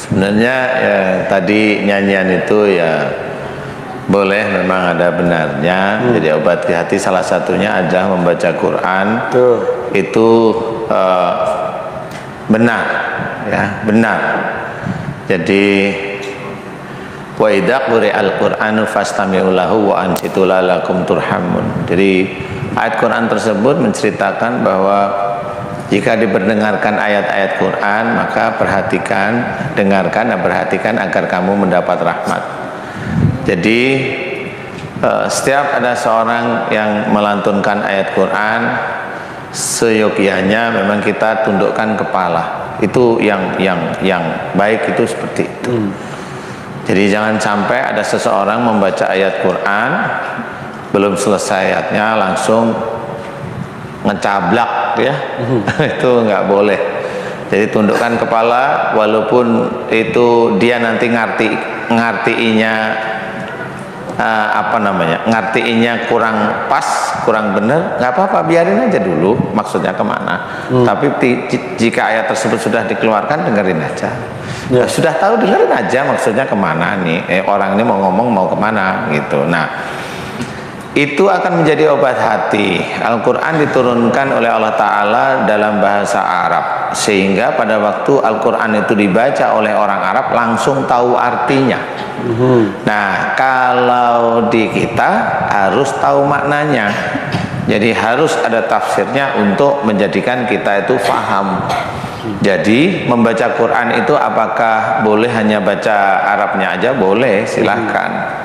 Sebenarnya ya, tadi nyanyian itu ya boleh, memang ada benarnya. Jadi obat hati salah satunya adalah membaca Quran. Itu benar, ya benar. Jadi wa idza quri'al Qur'anu fastami'u lahu wa ansitu la'allakum turhamun. Jadi ayat Quran tersebut menceritakan bahwa jika diperdengarkan ayat-ayat Quran, maka perhatikan, dengarkan dan perhatikan agar kamu mendapat rahmat. Jadi setiap ada seorang yang melantunkan ayat Quran, seyogyanya memang kita tundukkan kepala. Itu yang baik, itu seperti itu. Jadi jangan sampai ada seseorang membaca ayat Quran, belum selesai ayatnya langsung ngecablak, ya. Itu nggak boleh. Jadi tundukkan kepala, walaupun itu dia nanti ngartiinya ngartiinya kurang pas, kurang benar, nggak apa-apa, biarin aja dulu maksudnya kemana. Tapi jika ayat tersebut sudah dikeluarkan, dengerin aja. Sudah tahu, dengerin aja maksudnya kemana nih, orang ini mau ngomong mau kemana gitu. Nah, itu akan menjadi obat hati. Al-Quran diturunkan oleh Allah Ta'ala dalam bahasa Arab, sehingga pada waktu Al-Quran itu dibaca oleh orang Arab langsung tahu artinya. Nah, kalau di kita harus tahu maknanya. Jadi harus ada tafsirnya untuk menjadikan kita itu paham. Jadi membaca Quran itu apakah boleh hanya baca Arabnya aja? Boleh, silahkan.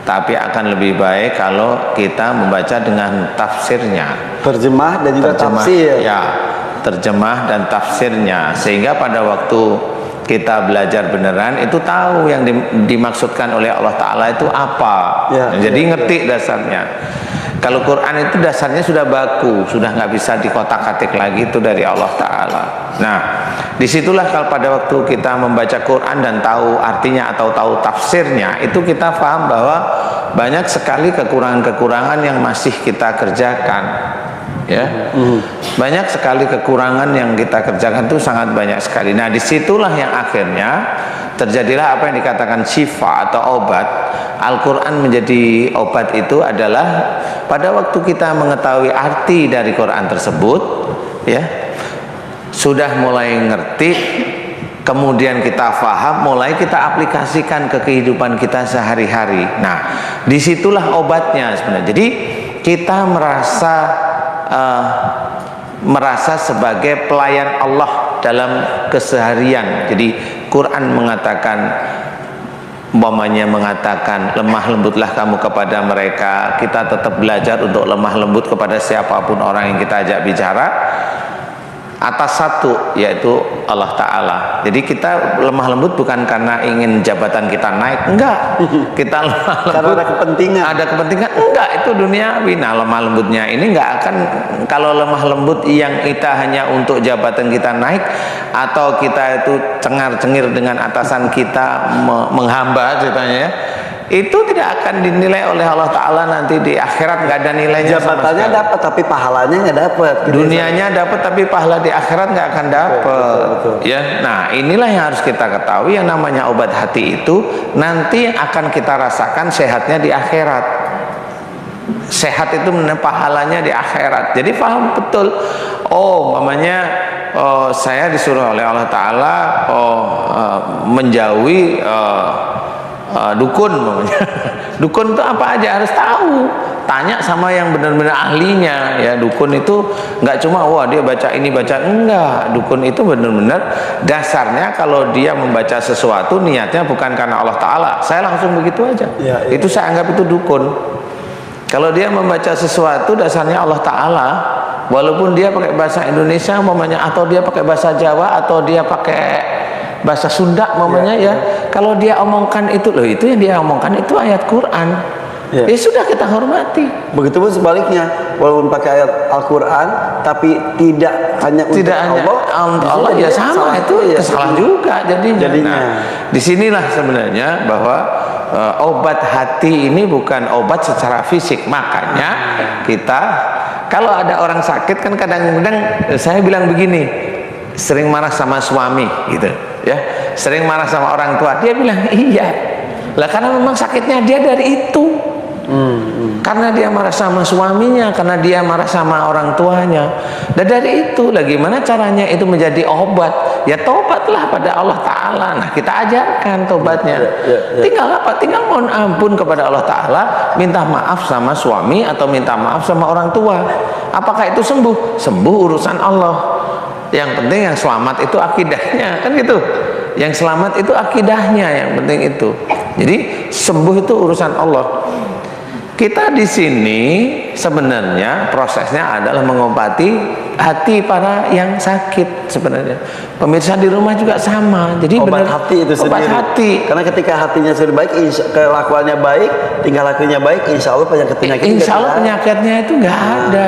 Tapi akan lebih baik kalau kita membaca dengan tafsirnya, terjemah dan juga tafsir. Ya, terjemah dan tafsirnya, sehingga pada waktu kita belajar beneran itu tahu yang dimaksudkan oleh Allah Ta'ala itu apa. Jadi ngerti dasarnya. Kalau Quran itu dasarnya sudah baku, sudah nggak bisa dikotak-katik lagi, itu dari Allah Ta'ala. Nah, disitulah kalau pada waktu kita membaca Quran dan tahu artinya atau tahu tafsirnya, itu kita paham bahwa banyak sekali kekurangan-kekurangan yang masih kita kerjakan. Ya, banyak sekali kekurangan yang kita kerjakan, itu sangat banyak sekali. Nah, disitulah yang akhirnya terjadilah apa yang dikatakan syifa atau obat. Al-Quran menjadi obat itu adalah pada waktu kita mengetahui arti dari Quran tersebut, ya, sudah mulai ngerti, kemudian kita faham, mulai kita aplikasikan ke kehidupan kita sehari-hari. Nah, disitulah obatnya sebenarnya. Jadi kita merasa sebagai pelayan Allah dalam keseharian. Jadi Quran mengatakan, umpamanya mengatakan lemah lembutlah kamu kepada mereka, kita tetap belajar untuk lemah lembut kepada siapapun orang yang kita ajak bicara, atas satu, yaitu Allah Ta'ala. Jadi kita lemah lembut bukan karena ingin jabatan kita naik, enggak. Kita lemah lembut karena ada kepentingan. Ada kepentingan, enggak, itu duniawi. Nah, lemah lembutnya ini enggak akan, kalau lemah lembut yang kita hanya untuk jabatan kita naik, atau kita itu cengar-cengir dengan atasan kita, menghamba ceritanya, ya, itu tidak akan dinilai oleh Allah Ta'ala nanti di akhirat, nggak ada nilainya. Jabatannya dapat tapi pahalanya nggak dapat. Dunianya dapat tapi pahala di akhirat nggak akan dapat. Ya, nah inilah yang harus kita ketahui, yang namanya obat hati itu nanti akan kita rasakan sehatnya di akhirat. Sehat itu pahalanya di akhirat. Jadi paham betul. Oh, namanya saya disuruh oleh Allah Ta'ala menjauhi dukun namanya. Dukun itu apa aja harus tahu. Tanya sama yang benar-benar ahlinya, ya. Dukun itu nggak cuma wah dia baca ini baca, enggak. Dukun itu benar-benar dasarnya kalau dia membaca sesuatu niatnya bukan karena Allah Ta'ala, saya langsung begitu aja. Itu saya anggap itu dukun. Kalau dia membaca sesuatu dasarnya Allah Ta'ala, walaupun dia pakai bahasa Indonesia umpamanya, atau dia pakai bahasa Jawa, atau dia pakai bahasa Sunda mamanya, ya, kalau dia omongkan itu, loh itu yang dia omongkan itu ayat Quran, ya sudah, kita hormati. Begitupun sebaliknya, walaupun pakai ayat Al-Quran tapi tidak hanya untuk Allah, ya sama, itu kesalahan juga jadinya. Nah, disinilah sebenarnya bahwa obat hati ini bukan obat secara fisik. Makanya kita kalau ada orang sakit kan kadang-kadang saya bilang begini, sering marah sama suami gitu. ya, sering marah sama orang tua. Dia bilang iya. Lah karena memang sakitnya dia dari itu. Karena dia marah sama suaminya, karena dia marah sama orang tuanya. Dan dari itu, gimana caranya itu menjadi obat? Ya tobatlah pada Allah Ta'ala. Nah kita ajarkan tobatnya. Tinggal apa? Tinggal mohon ampun kepada Allah Ta'ala, minta maaf sama suami atau minta maaf sama orang tua. Apakah itu sembuh? Sembuh urusan Allah. Yang penting yang selamat itu akidahnya, kan gitu. Yang selamat itu akidahnya, yang penting itu. Jadi sembuh itu urusan Allah. Kita di sini sebenarnya prosesnya adalah mengobati hati para yang sakit sebenarnya. Pemirsa di rumah juga sama. Jadi Obat benar, hati itu obat sendiri. hati. Karena ketika hatinya sudah baik, kelakuannya baik, tingkah lakunya baik, insya Allah penyakit-penyakit Insya Allah penyakitnya itu nggak ada.